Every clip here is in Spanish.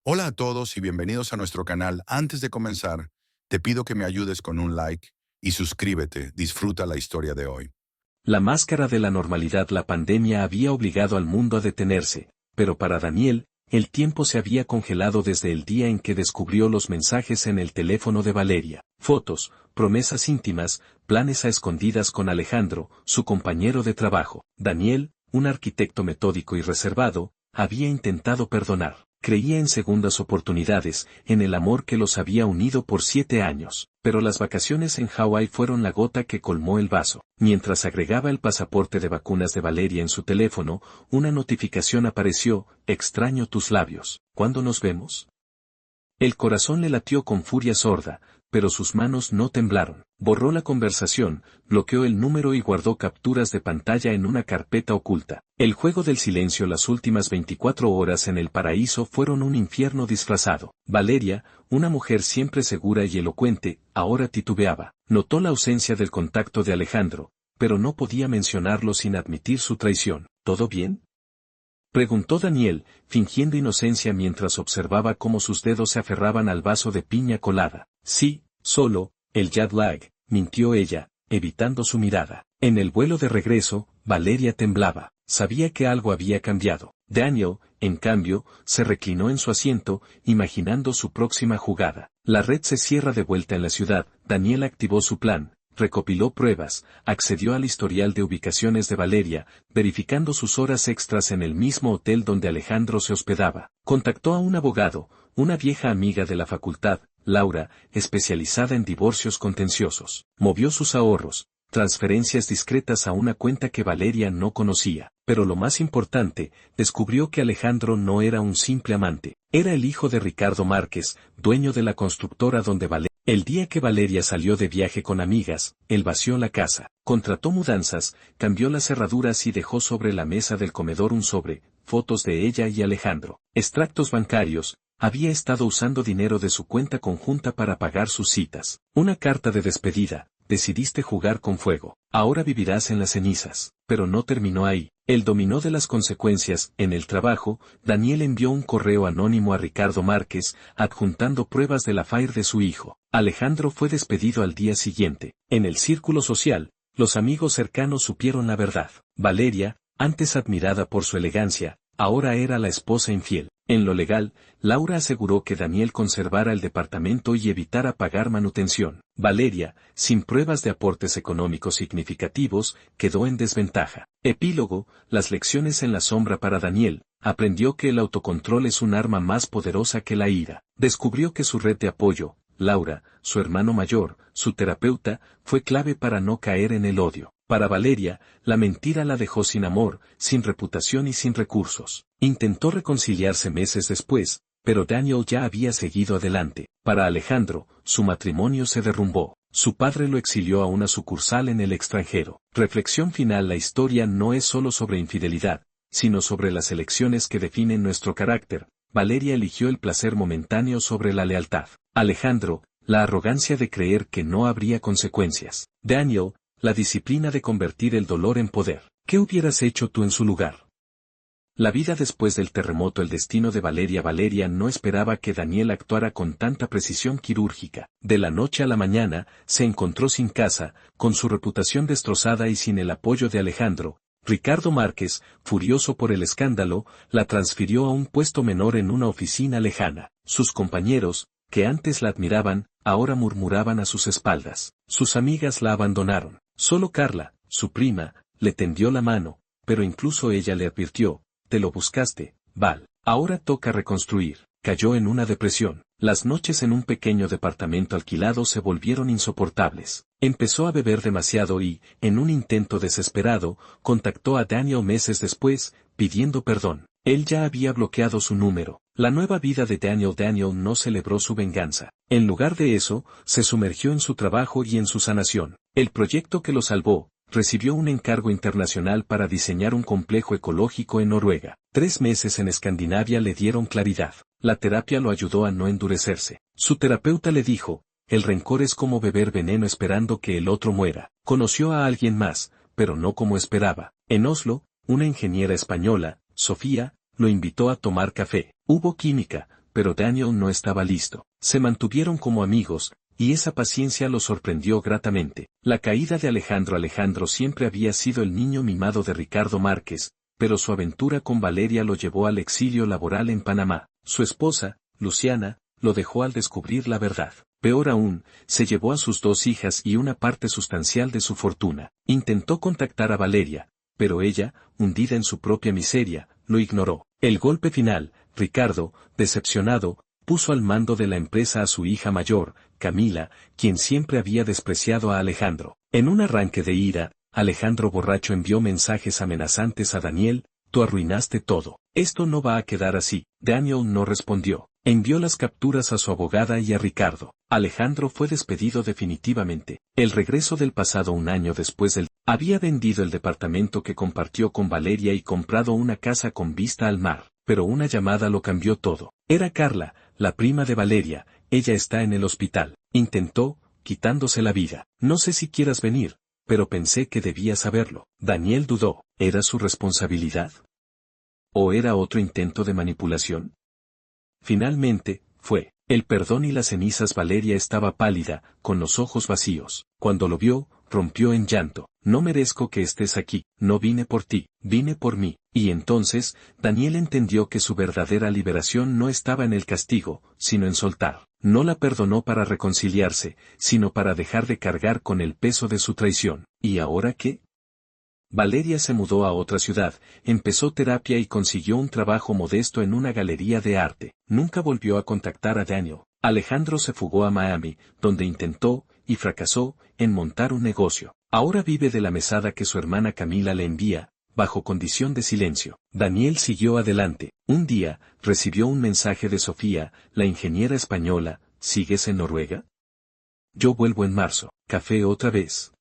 Hola a todos y bienvenidos a nuestro canal. Antes de comenzar, te pido que me ayudes con un like y suscríbete. Disfruta la historia de hoy. La máscara de la normalidad. La pandemia había obligado al mundo a detenerse, pero para Daniel, el tiempo se había congelado desde el día en que descubrió los mensajes en el teléfono de Valeria. Fotos, promesas íntimas, planes a escondidas con Alejandro, su compañero de trabajo. Daniel, un arquitecto metódico y reservado, había intentado perdonar. Creía en segundas oportunidades, en el amor que los había unido por 7 años, pero las vacaciones en Hawái fueron la gota que colmó el vaso. Mientras agregaba el pasaporte de vacunas de Valeria en su teléfono, una notificación apareció: extraño tus labios. ¿Cuándo nos vemos? El corazón le latió con furia sorda, pero sus manos no temblaron. Borró la conversación, bloqueó el número y guardó capturas de pantalla en una carpeta oculta. El juego del silencio. Las últimas 24 horas en el paraíso fueron un infierno disfrazado. Valeria, una mujer siempre segura y elocuente, ahora titubeaba. Notó la ausencia del contacto de Alejandro, pero no podía mencionarlo sin admitir su traición. ¿Todo bien?, preguntó Daniel, fingiendo inocencia mientras observaba cómo sus dedos se aferraban al vaso de piña colada. Sí, solo, el jet lag, mintió ella, evitando su mirada. En el vuelo de regreso, Valeria temblaba. Sabía que algo había cambiado. Daniel, en cambio, se reclinó en su asiento, imaginando su próxima jugada. La red se cierra de vuelta en la ciudad. Daniel activó su plan. Recopiló pruebas, accedió al historial de ubicaciones de Valeria, verificando sus horas extras en el mismo hotel donde Alejandro se hospedaba. Contactó a un abogado, una vieja amiga de la facultad, Laura, especializada en divorcios contenciosos. Movió sus ahorros, transferencias discretas a una cuenta que Valeria no conocía. Pero lo más importante, descubrió que Alejandro no era un simple amante. Era el hijo de Ricardo Márquez, dueño de la constructora donde Valeria. El día que Valeria salió de viaje con amigas, él vació la casa, contrató mudanzas, cambió las cerraduras y dejó sobre la mesa del comedor un sobre, fotos de ella y Alejandro, extractos bancarios. Había estado usando dinero de su cuenta conjunta para pagar sus citas. Una carta de despedida: decidiste jugar con fuego, ahora vivirás en las cenizas. Pero no terminó ahí. El dominó de las consecuencias. En el trabajo, Daniel envió un correo anónimo a Ricardo Márquez, adjuntando pruebas del affair de su hijo. Alejandro fue despedido al día siguiente. En el círculo social, los amigos cercanos supieron la verdad. Valeria, antes admirada por su elegancia, ahora era la esposa infiel. En lo legal, Laura aseguró que Daniel conservara el departamento y evitara pagar manutención. Valeria, sin pruebas de aportes económicos significativos, quedó en desventaja. Epílogo: las lecciones en la sombra. Para Daniel, aprendió que el autocontrol es un arma más poderosa que la ira. Descubrió que su red de apoyo, Laura, su hermano mayor, su terapeuta, fue clave para no caer en el odio. Para Valeria, la mentira la dejó sin amor, sin reputación y sin recursos. Intentó reconciliarse meses después, pero Daniel ya había seguido adelante. Para Alejandro, su matrimonio se derrumbó. Su padre lo exilió a una sucursal en el extranjero. Reflexión final: la historia no es solo sobre infidelidad, sino sobre las elecciones que definen nuestro carácter. Valeria eligió el placer momentáneo sobre la lealtad. Alejandro, la arrogancia de creer que no habría consecuencias. Daniel, la disciplina de convertir el dolor en poder. ¿Qué hubieras hecho tú en su lugar? La vida después del terremoto. El destino de Valeria. Valeria no esperaba que Daniel actuara con tanta precisión quirúrgica. De la noche a la mañana, se encontró sin casa, con su reputación destrozada y sin el apoyo de Alejandro. Ricardo Márquez, furioso por el escándalo, la transfirió a un puesto menor en una oficina lejana. Sus compañeros, que antes la admiraban, ahora murmuraban a sus espaldas. Sus amigas la abandonaron. Solo Carla, su prima, le tendió la mano, pero incluso ella le advirtió: te lo buscaste, Val. Ahora toca reconstruir. Cayó en una depresión. Las noches en un pequeño departamento alquilado se volvieron insoportables. Empezó a beber demasiado y, en un intento desesperado, contactó a Daniel meses después, pidiendo perdón. Él ya había bloqueado su número. La nueva vida de Daniel. Daniel no celebró su venganza. En lugar de eso, se sumergió en su trabajo y en su sanación. El proyecto que lo salvó: recibió un encargo internacional para diseñar un complejo ecológico en Noruega. 3 meses en Escandinavia le dieron claridad. La terapia lo ayudó a no endurecerse. Su terapeuta le dijo: el rencor es como beber veneno esperando que el otro muera. Conoció a alguien más, pero no como esperaba. En Oslo, una ingeniera española, Sofía, lo invitó a tomar café. Hubo química, pero Daniel no estaba listo. Se mantuvieron como amigos, y esa paciencia lo sorprendió gratamente. La caída de Alejandro siempre había sido el niño mimado de Ricardo Márquez, pero su aventura con Valeria lo llevó al exilio laboral en Panamá. Su esposa, Luciana, lo dejó al descubrir la verdad. Peor aún, se llevó a sus 2 hijas y una parte sustancial de su fortuna. Intentó contactar a Valeria, pero ella, hundida en su propia miseria, lo ignoró. El golpe final, Ricardo, decepcionado, puso al mando de la empresa a su hija mayor, Camila, quien siempre había despreciado a Alejandro. En un arranque de ira, Alejandro borracho envió mensajes amenazantes a Daniel: «Tú arruinaste todo. Esto no va a quedar así». Daniel no respondió. Envió las capturas a su abogada y a Ricardo. Alejandro fue despedido definitivamente. El regreso del pasado un año después había vendido el departamento que compartió con Valeria y comprado una casa con vista al mar. Pero una llamada lo cambió todo. Era Carla, la prima de Valeria. Ella está en el hospital. Intentó, quitándose la vida. «No sé si quieras venir, pero pensé que debía saberlo». Daniel dudó. ¿Era su responsabilidad? ¿O era otro intento de manipulación? Finalmente, fue. El perdón y las cenizas. Valeria estaba pálida, con los ojos vacíos. Cuando lo vio, rompió en llanto. «No merezco que estés aquí, no vine por ti, vine por mí». Y entonces, Daniel entendió que su verdadera liberación no estaba en el castigo, sino en soltar. No la perdonó para reconciliarse, sino para dejar de cargar con el peso de su traición. ¿Y ahora qué? Valeria se mudó a otra ciudad, empezó terapia y consiguió un trabajo modesto en una galería de arte. Nunca volvió a contactar a Daniel. Alejandro se fugó a Miami, donde intentó, y fracasó, en montar un negocio. Ahora vive de la mesada que su hermana Camila le envía, bajo condición de silencio. Daniel siguió adelante. Un día, recibió un mensaje de Sofía, la ingeniera española: «¿Sigues en Noruega? Yo vuelvo en marzo. ¿Café otra vez?»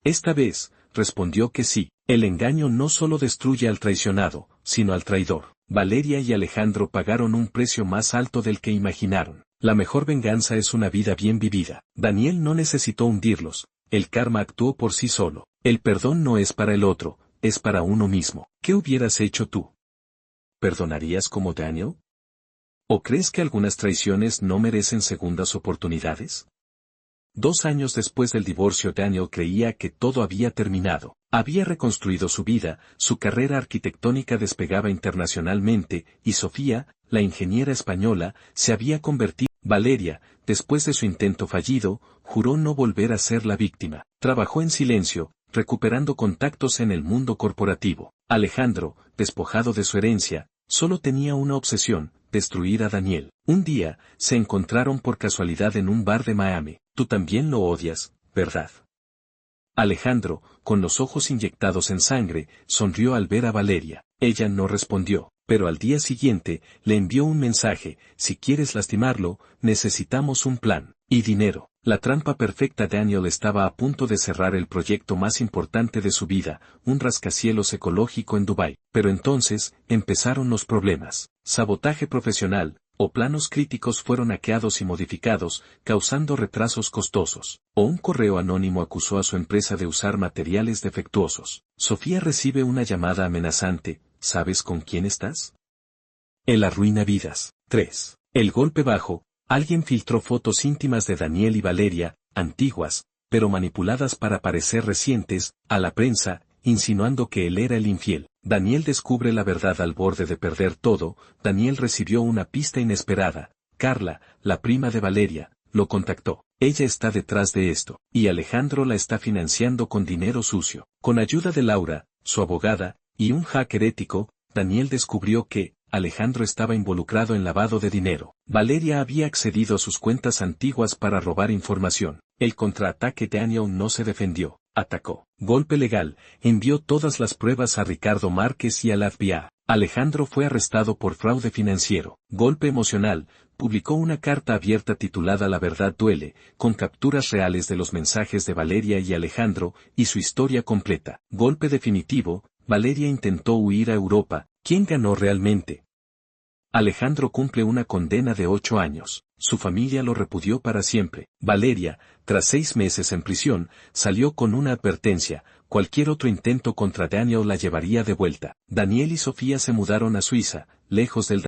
Esta vez, respondió que sí. El engaño no solo destruye al traicionado, sino al traidor. Valeria y Alejandro pagaron un precio más alto del que imaginaron. La mejor venganza es una vida bien vivida. Daniel no necesitó hundirlos. El karma actuó por sí solo. El perdón no es para el otro, es para uno mismo. ¿Qué hubieras hecho tú? ¿Perdonarías como Daniel? ¿O crees que algunas traiciones no merecen segundas oportunidades? 2 años después del divorcio, Daniel creía que todo había terminado. Había reconstruido su vida, su carrera arquitectónica despegaba internacionalmente, y Sofía, la ingeniera española, se había convertido. Valeria, después de su intento fallido, juró no volver a ser la víctima. Trabajó en silencio, recuperando contactos en el mundo corporativo. Alejandro, despojado de su herencia, solo tenía una obsesión: destruir a Daniel. Un día, se encontraron por casualidad en un bar de Miami. «Tú también lo odias, ¿verdad?» Alejandro, con los ojos inyectados en sangre, sonrió al ver a Valeria. Ella no respondió, pero al día siguiente, le envió un mensaje: «Si quieres lastimarlo, necesitamos un plan. Y dinero». La trampa perfecta. Daniel estaba a punto de cerrar el proyecto más importante de su vida, un rascacielos ecológico en Dubái. Pero entonces, empezaron los problemas. Sabotaje profesional, o planos críticos fueron hackeados y modificados, causando retrasos costosos. O un correo anónimo acusó a su empresa de usar materiales defectuosos. Sofía recibe una llamada amenazante: «¿Sabes con quién estás? Él arruina vidas». 3. El golpe bajo. Alguien filtró fotos íntimas de Daniel y Valeria, antiguas, pero manipuladas para parecer recientes, a la prensa, insinuando que él era el infiel. Daniel descubre la verdad al borde de perder todo. Daniel recibió una pista inesperada. Carla, la prima de Valeria, lo contactó. Ella está detrás de esto, y Alejandro la está financiando con dinero sucio. Con ayuda de Laura, su abogada, y un hacker ético, Daniel descubrió que Alejandro estaba involucrado en lavado de dinero. Valeria había accedido a sus cuentas antiguas para robar información. El contraataque. Daniel no se defendió, atacó. Golpe legal, envió todas las pruebas a Ricardo Márquez y al FBI. Alejandro fue arrestado por fraude financiero. Golpe emocional, publicó una carta abierta titulada «La verdad duele», con capturas reales de los mensajes de Valeria y Alejandro, y su historia completa. Golpe definitivo, Valeria intentó huir a Europa. ¿Quién ganó realmente? Alejandro cumple una condena de 8 años. Su familia lo repudió para siempre. Valeria, tras 6 meses en prisión, salió con una advertencia: cualquier otro intento contra Daniel la llevaría de vuelta. Daniel y Sofía se mudaron a Suiza, lejos del